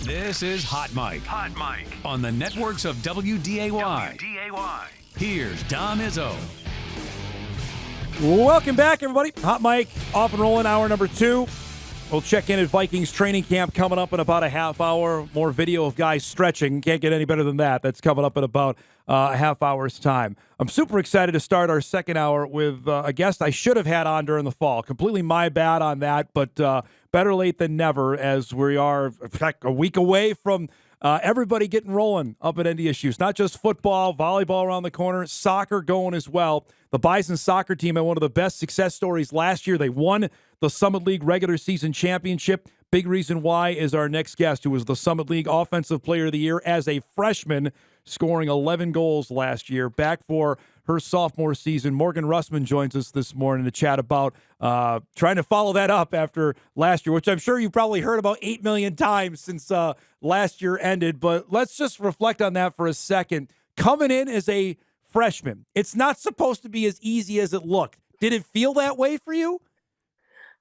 This is Hot Mic. Hot Mic. On the networks of WDAY. Here's Dom Izzo. Welcome back, everybody. Hot Mic, off and rolling, hour number 2. We'll check in at Vikings training camp coming up in about a half hour. More video of guys stretching. Can't get any better than that. That's coming up in about a half hour's time. I'm super excited to start our second hour with a guest I should have had on during the fall. Completely my bad on that, but better late than never, as we are a week away from everybody getting rolling up at NDSU. It's not just football, volleyball around the corner, soccer going as well. The Bison soccer team had one of the best success stories last year. They won the Summit League regular season championship. Big reason why is our next guest, who was the Summit League Offensive Player of the Year as a freshman, scoring 11 goals last year. Back for her sophomore season. Morgan Russman joins us this morning to chat about trying to follow that up after last year, which I'm sure you probably heard about 8 million times since last year ended. But let's just reflect on that for a second. Coming in as a freshman, it's not supposed to be as easy as it looked. Did it feel that way for you?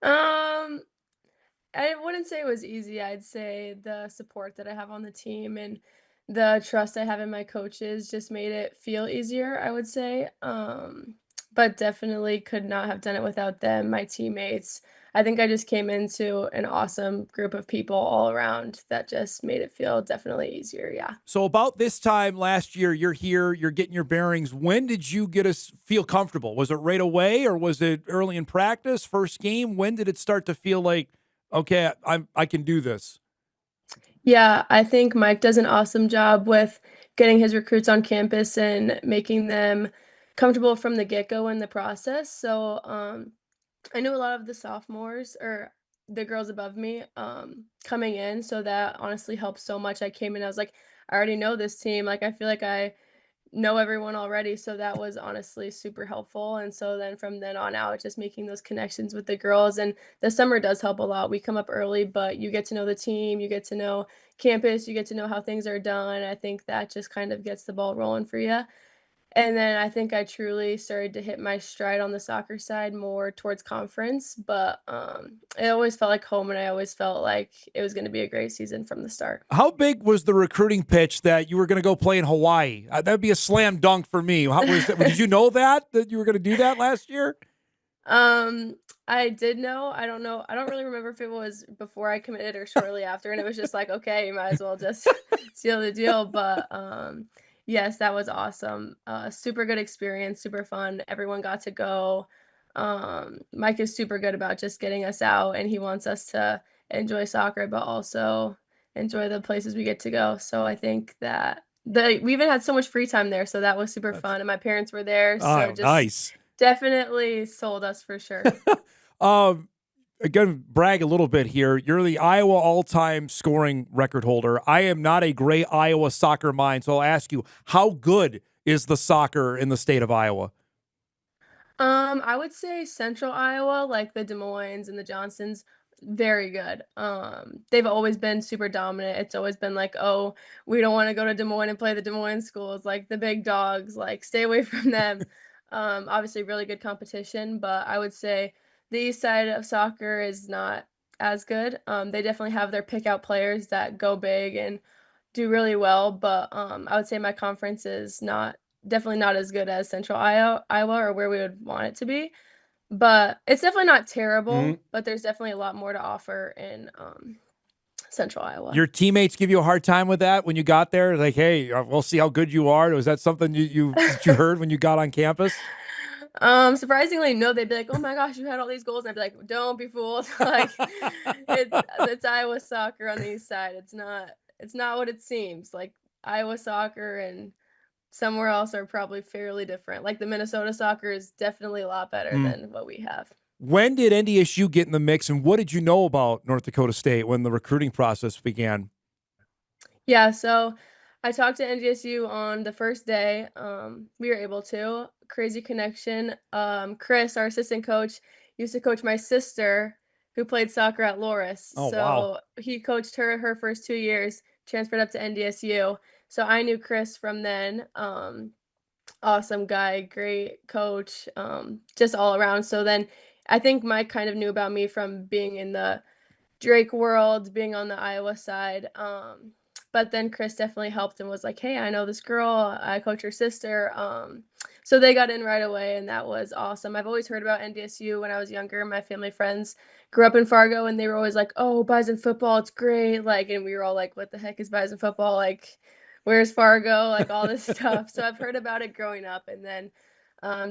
I wouldn't say it was easy. I'd say the support that I have on the team and the trust I have in my coaches just made it feel easier, I would say. But definitely could not have done it without them, my teammates. I think I just came into an awesome group of people all around that just made it feel definitely easier. Yeah. So about this time last year, you're here, you're getting your bearings. When did you get us feel comfortable? Was it right away, or was it early in practice, first game? When did it start to feel like, okay, I can do this? Yeah, I think Mike does an awesome job with getting his recruits on campus and making them comfortable from the get-go in the process. So, I knew a lot of the sophomores or the girls above me coming in, so that honestly helped so much. I came in, I was like, I already know this team. Like, I feel like I know everyone already, so that was honestly super helpful. And so then from then on out, just making those connections with the girls, and the summer does help a lot. We come up early, but you get to know the team, you get to know campus, you get to know how things are done. I think that just kind of gets the ball rolling for you. And then I think I truly started to hit my stride on the soccer side more towards conference, but it always felt like home, and I always felt like it was going to be a great season from the start. How big was the recruiting pitch that you were going to go play in Hawaii? That'd be a slam dunk for me. How was that? Did you know that you were going to do that last year? I did know. I don't know. I don't really remember if it was before I committed or shortly after, and it was just like, okay, you might as well just seal the deal. But yes, that was awesome. Super good experience, super fun. Everyone got to go. Mike is super good about just getting us out, and he wants us to enjoy soccer, but also enjoy the places we get to go. So I think that we even had so much free time there, so that was super fun. And my parents were there, so Oh, just nice. definitely sold us for sure. Um, Again, brag a little bit here. You're the Iowa all-time scoring record holder. I am not a great Iowa soccer mind, so I'll ask you, how good is the soccer in the state of Iowa? I would say Central Iowa, like the Des Moines and the Johnsons, very good. They've always been super dominant. It's always been like, oh, we don't want to go to Des Moines and play the Des Moines schools, like the big dogs, like stay away from them. Obviously really good competition, but I would say the east side of soccer is not as good. They definitely have their pick out players that go big and do really well, but I would say my conference is not definitely not as good as Central Iowa or where we would want it to be. But it's definitely not terrible, Mhm. but there's definitely a lot more to offer in Central Iowa. Your teammates give you a hard time with that when you got there? Like, hey, we'll see how good you are. Was that something that you heard when you got on campus? Surprisingly, no, they'd be like, "Oh my gosh, you had all these goals," and I'd be like, "Don't be fooled." Like, it's Iowa soccer on the east side. It's not what it seems. Like Iowa soccer and somewhere else are probably fairly different. Like the Minnesota soccer is definitely a lot better Mm. than what we have. When did NDSU get in the mix, and what did you know about North Dakota State when the recruiting process began? Yeah, so I talked to NDSU on the first day. We were able to. Crazy connection. Chris, our assistant coach, used to coach my sister who played soccer at Loris. Oh, wow. So he coached her first 2 years, transferred up to NDSU. So I knew Chris from then. Awesome guy, great coach, just all around. So then I think Mike kind of knew about me from being in the Drake world being on the Iowa side. But then Chris definitely helped and was like, "Hey, I know this girl. I coach her sister." So they got in right away, and that was awesome. I've always heard about NDSU when I was younger. My family friends grew up in Fargo, and they were always like, "Oh, Bison football, it's great!" Like, and we were all like, "What the heck is Bison football? Like, where's Fargo? Like all this stuff." So I've heard about it growing up, and then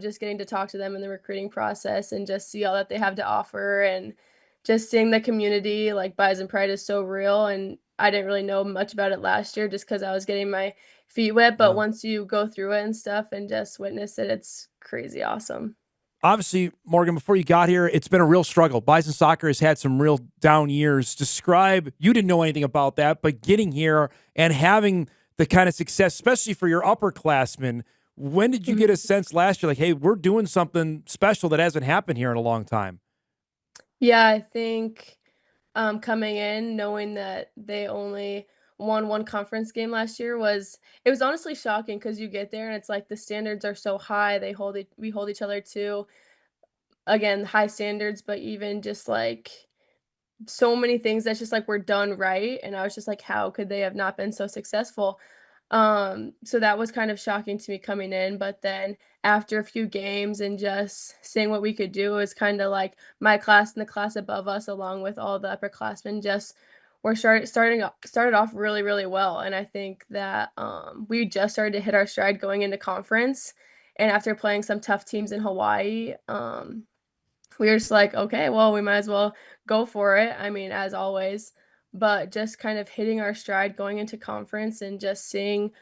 just getting to talk to them in the recruiting process and just see all that they have to offer and just seeing the community, like, Bison Pride is so real, and I didn't really know much about it last year just because I was getting my feet wet, but Yeah. once you go through it and stuff and just witness it, it's crazy awesome. Obviously, Morgan, before you got here, it's been a real struggle. Bison soccer has had some real down years. Describe, you didn't know anything about that, but getting here and having the kind of success, especially for your upperclassmen, when did you get a Mhm. sense last year, like, hey, we're doing something special that hasn't happened here in a long time? Yeah, I think, coming in, knowing that they only won 1 conference game last year it was honestly shocking because you get there and it's like the standards are so high, we hold each other to, again, high standards, but even just, like, so many things that's just like were done right, and I was just like, "How could they have not been so successful?" So that was kind of shocking to me coming in, but then after a few games and just seeing what we could do, it was kinda like my class and the class above us, along with all the upperclassmen, just were started off really, really well, and I think that, we just started to hit our stride going into conference, and after playing some tough teams in Hawaii, we were just like, "Okay, well, we might as well go for it." I mean, as always, but just kind of hitting our stride going into conference and just seeing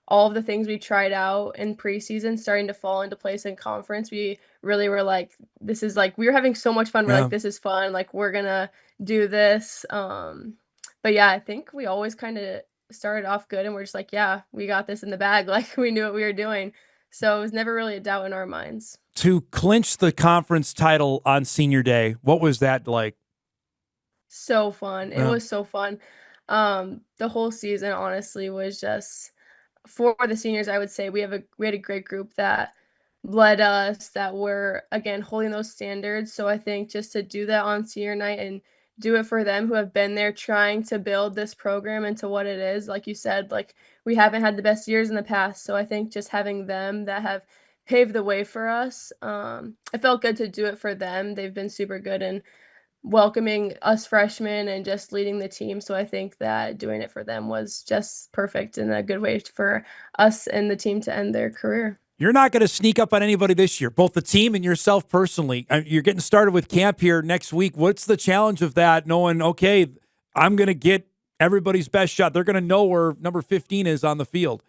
all of the things we tried out in preseason starting to fall into place in conference. We really were like, "This is like" we were having so much fun. We're like, Yeah. "This is fun. Like, we're gonna do this." But yeah, I think we always kinda started off good and we're just like, "Yeah, we got this in the bag." Like, we knew what we were doing. So it was never really a doubt in our minds. To clinch the conference title on senior day, what was that like? So fun. It Yeah. was so fun. The whole season honestly was just for the seniors, I would say we had a great group that led us, that were again holding those standards. So I think just to do that on senior night and do it for them who have been there trying to build this program into what it is, like you said, like we haven't had the best years in the past. So I think just having them that have paved the way for us, it felt good to do it for them. They've been super good and welcoming us freshmen and just leading the team, so I think that doing it for them was just perfect and a good way for us and the team to end their career. You're not going to sneak up on anybody this year, both the team and yourself personally. You're getting started with camp here next week. What's the challenge of that, knowing, okay, I'm going to get everybody's best shot? They're going to know where number 15 is on the field.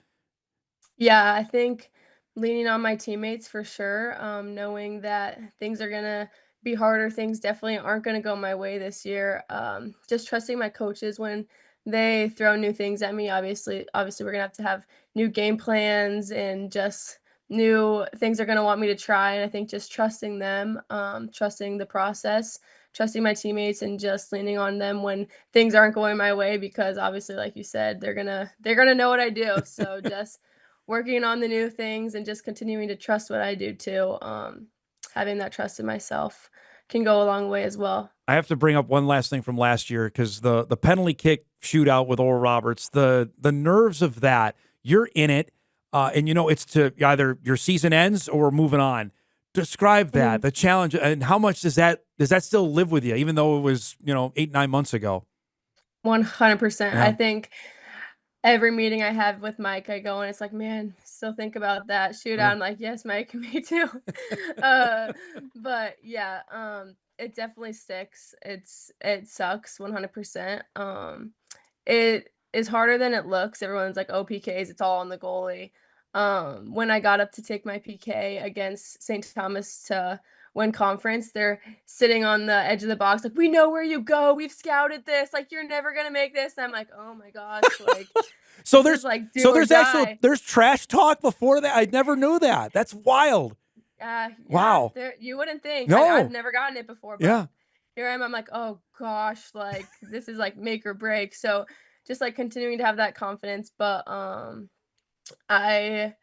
Yeah, I think leaning on my teammates for sure, knowing that things are gonna be harder, things definitely aren't gonna go my way this year. Just trusting my coaches when they throw new things at me. Obviously, we're gonna have to have new game plans and just new things they're gonna want me to try. And I think just trusting them, trusting the process, trusting my teammates, and just leaning on them when things aren't going my way. Because obviously, like you said, they're gonna know what I do. So just working on the new things and just continuing to trust what I do too. Having that trust in myself can go a long way as well. I have to bring up one last thing from last year because the penalty kick shootout with Oral Roberts, the nerves of that. You're in it, and you know it's to either your season ends or we're moving on. Describe that, Mhm. the challenge, and how much does that still live with you, even though it was 8-9 months ago? 100%. I Yeah. think every meeting I have with Mike, I go and it's like, man, still think about that shootout. Yeah. I'm like, yes, Mike, me too. uh, but yeah, it definitely sticks. It sucks 100%. It is harder than it looks. Everyone's like, "Oh, PKs, it's all on the goalie." When I got up to take my PK against St. Thomas to win conference, they're sitting on the edge of the box like, "We know where you go. We've scouted this. Like, you're never gonna make this." And I'm like, "Oh my gosh, like So this is there's like so do or there's actual die." there's trash talk before that. I never knew that. That's wild. Yeah, Wow. there you wouldn't think. I've No. never gotten it before, but Yeah. here I am. I'm like, "Oh gosh, like this is like make or break." So just like continuing to have that confidence, but I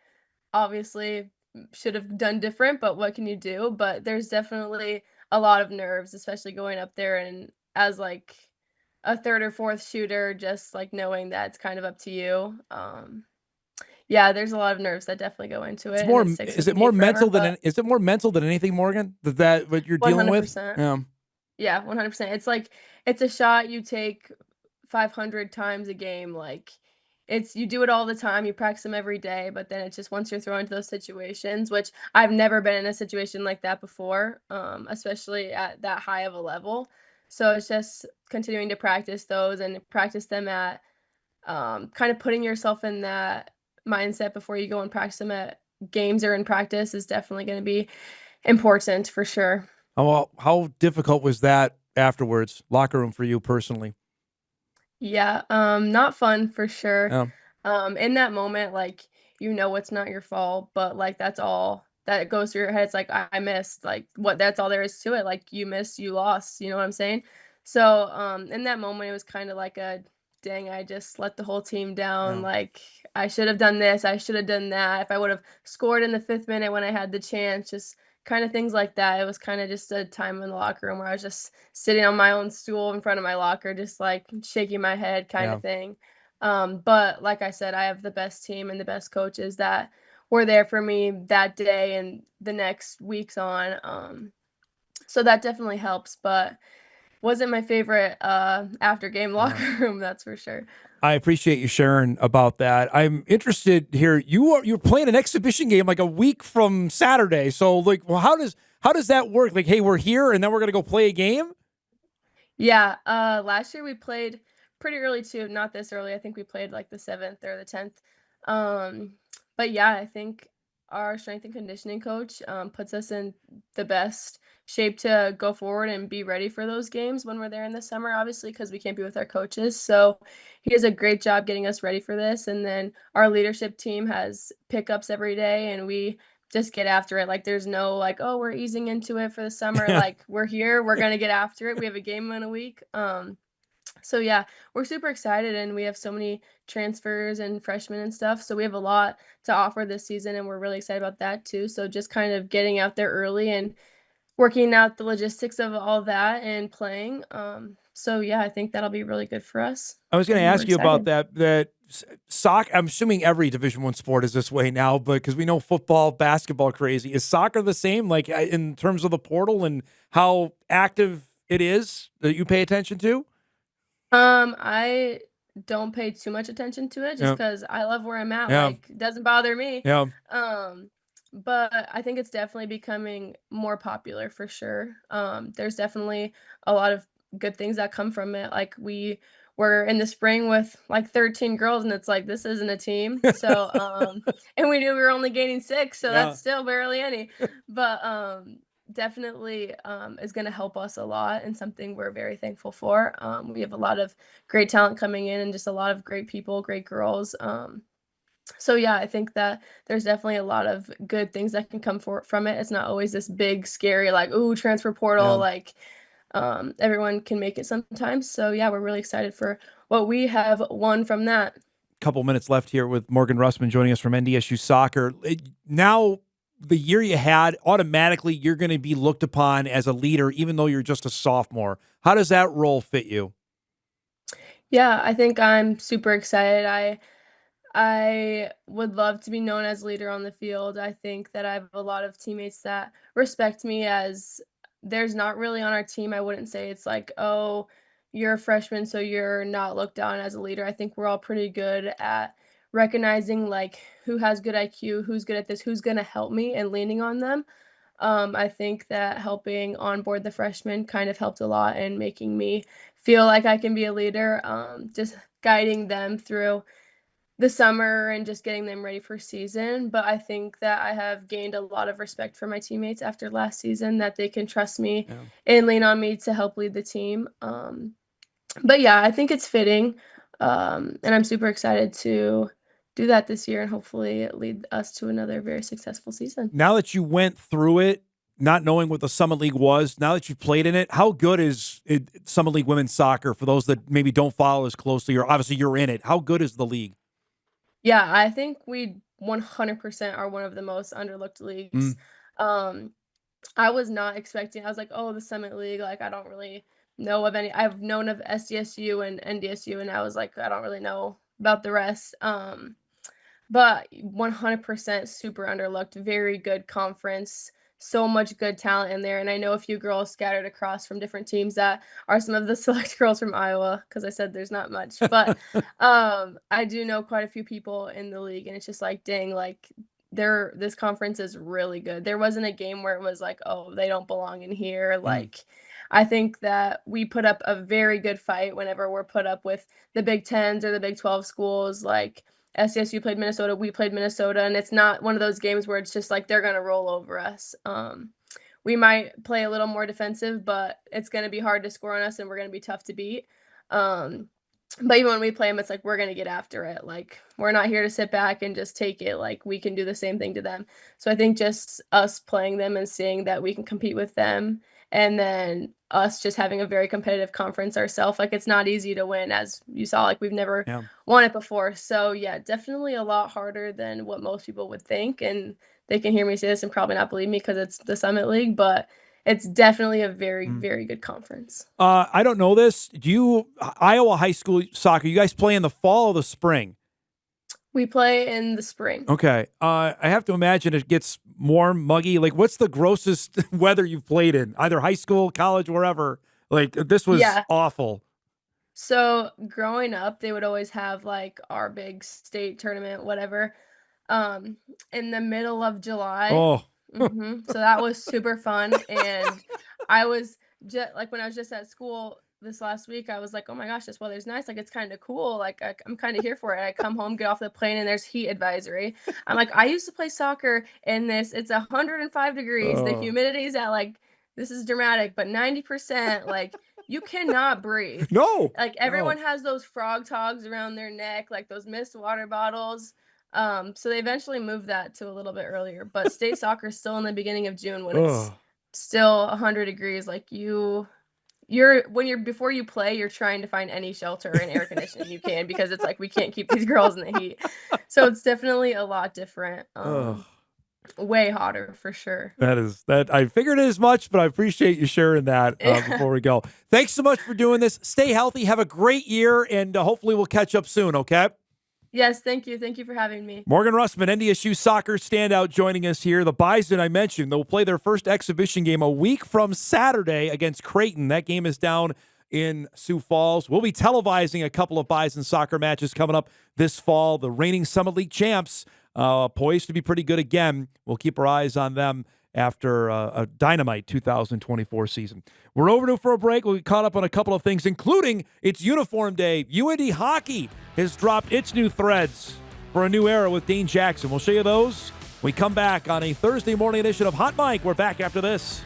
obviously should have done different, but what can you do? But there's definitely a lot of nerves, especially going up there and as like a third or fourth shooter, just like knowing that it's kind of up to you. Yeah, there's a lot of nerves that definitely go into It's it, and more. it sticks Is with it me more forever. mental But is it more mental than anything, Morgan? That what you're dealing with? 100%. Yeah. Yeah, 100%. It's like it's a shot you take 500 times a game, like, it's you do it all the time, you practice them every day, but then it's just once you're thrown into those situations, which I've never been in a situation like that before, especially at that high of a level. So it's just continuing to practice those and practice them at, kind of putting yourself in that mindset before you go and practice them at games or in practice is definitely gonna be important for sure. Oh, well, how difficult was that afterwards, locker room for you personally? Yeah, not fun for sure. Yeah. In that moment, like, you know it's not your fault, but, like, that's all that goes through your head. It's like, I missed, like, what that's all there is to it. Like, you missed, you lost, you know what I'm saying? So, in that moment, it was kinda like a, "Dang, I just let the whole team down, Yeah. like, I should have done this, I should have done that. If I would've scored in the 5th minute when I had the chance," just kinda things like that. It was kinda just a time in the locker room where I was just sitting on my own stool in front of my locker, just, like, shaking my head kinda Yeah. thing. But like I said, I have the best team and the best coaches that were there for me that day and the next weeks on. So that definitely helps, but wasn't my favorite after game Yeah. locker room, that's for sure. I appreciate you sharing about that. I'm interested here. You're playing an exhibition game like a week from Saturday. So like, well, how does that work? Like, hey, we're here and then we're gonna go play a game. Yeah, last year we played pretty early too, not this early. I think we played like the 7th or the 10th. Um, but yeah, I think our strength and conditioning coach puts us in the best shape to go forward and be ready for those games when we're there in the summer, obviously, because we can't be with our coaches. So he does a great job getting us ready for this. And then our leadership team has pickups every day, and we just get after it. Like, there's no like, "Oh, we're easing into it for the summer." Yeah. Like, we're here, we're gonna get after it. We have a game in a week. So yeah, we're super excited and we have so many transfers and freshmen and stuff. So we have a lot to offer this season and we're really excited about that too. So just kind of getting out there early and working out the logistics of all that and playing. So yeah, I think that'll be really good for us I was going to and we're ask you about excited. that. Soccer. I'm assuming every Division One sport is this way now, but because we know football, basketball, crazy. Is soccer the same? Like in terms of the portal and how active it is that you pay attention to? I don't pay too much attention to it just Yeah. because I love where I'm at, Yeah. like, it doesn't bother me. Yeah. Um, but I think it's definitely becoming more popular for sure. There's definitely a lot of good things that come from it, like, we were in the spring with, like, 13 girls, and it's like, "This isn't a team." So, and we knew we were only gaining 6, so Yeah. that's still barely any. But, definitely is going to help us a lot and something we're very thankful for. We have a lot of great talent coming in and just a lot of great people, great girls. So yeah, I think that there's definitely a lot of good things that can come from it. It's not always this big, scary, like, ooh, transfer portal. Yeah. Like, everyone can make it sometimes. So yeah, we're really excited for what we have won from that. Couple minutes left here with Morgan Russman joining us from NDSU Soccer. Now, the year you had, automatically you're going to be looked upon as a leader, even though you're just a sophomore. How does that role fit you? Yeah, I think I'm super excited. I would love to be known as a leader on the field. I think that I have a lot of teammates that respect me as there's not really on our team. I wouldn't say it's like, oh, you're a freshman, so you're not looked down as a leader. I think we're all pretty good at recognizing like who has good IQ, who's good at this, who's gonna help me and leaning on them. I think that helping onboard the freshmen kind of helped a lot in making me feel like I can be a leader, just guiding them through the summer and just getting them ready for season, but I think that I have gained a lot of respect for my teammates after last season that they can trust me Yeah. and lean on me to help lead the team. But yeah, I think it's fitting, and I'm super excited to do that this year and hopefully lead us to another very successful season. Now that you went through it, not knowing what the Summit League was, now that you've played in it, how good is Summit League women's soccer for those that maybe don't follow as closely, or obviously you're in it? How good is the league? Yeah, I think we 100% are one of the most underlooked leagues. Mm. Um, I was not expecting I was like, "Oh, the Summit League, like, I don't really know of any. I've known of SDSU and NDSU, and I was like, I don't really know about the rest. But 100% super underlooked, very good conference, so much good talent in there, and I know a few girls scattered across from different teams that are some of the select girls from Iowa, because I said there's not much, but, I do know quite a few people in the league, and it's just like, dang, like, this conference is really good. There wasn't a game where it was like, "Oh, they don't belong in here," Mm. like, I think that we put up a very good fight whenever we're put up with the Big Tens or the Big 12 schools, like, SDSU played Minnesota, we played Minnesota, and it's not one of those games where it's just like they're gonna roll over us. We might play a little more defensive, but it's gonna be hard to score on us, and we're gonna be tough to beat. Um, but even when we play them, it's like we're gonna get after it. Like we're not here to sit back and just take it. Like we can do the same thing to them. So I think just us playing them and seeing that we can compete with them, and then us just having a very competitive conference ourselves. Like it's not easy to win, as you saw. Like we've never Yeah. won it before. So yeah, definitely a lot harder than what most people would think. And they can hear me say this and probably not believe me because it's the Summit League, but it's definitely a very, Mm. very good conference. I don't know this. Do you Iowa high school soccer? You guys play in the fall or the spring? We play in the spring. Okay. I have to imagine it gets warm, muggy. Like, what's the grossest weather you've played in? Either high school, college, wherever. Like, this was Yeah. awful. So growing up, they would always have like our big state tournament, whatever, um, in the middle of July. Oh, So that was super fun, and I was just like when I was just at school this last week, I was like, "Oh my gosh, this weather's nice. Like it's kind of cool. Like I'm kind of here for it." I come home, get off the plane, and there's heat advisory. I'm like, "I used to play soccer in this. It's 105 degrees. The oh. humidity's at like this is dramatic, but 90%. Like you cannot breathe. No, Like no. everyone has those frog togs around their neck, like those mist water bottles." So they eventually moved that to a little bit earlier, but state soccer is still in the beginning of June when it's Ugh. still 100 degrees. Like you're when you're before you play, you're trying to find any shelter and air conditioning you can because it's like we can't keep these girls in the heat. So it's definitely a lot different. Ugh. Way hotter for sure. That I figured as much, but I appreciate you sharing that before we go. Thanks so much for doing this. Stay healthy. Have a great year, and hopefully we'll catch up soon, okay? Yes, thank you. Thank you for having me. Morgan Russman, NDSU soccer standout, joining us here. The Bison I mentioned, they'll play their first exhibition game a week from Saturday against Creighton. That game is down in Sioux Falls. We'll be televising a couple of Bison soccer matches coming up this fall. The reigning Summit League champs, poised to be pretty good again. We'll keep our eyes on them after a dynamite 2024 season. We're overdue for a break. We'll get caught up on a couple of things, including it's uniform day. UND hockey has dropped its new threads for a new era with Dane Jackson. We'll show you those when we come back on a Thursday morning edition of Hot Mike. We're back after this.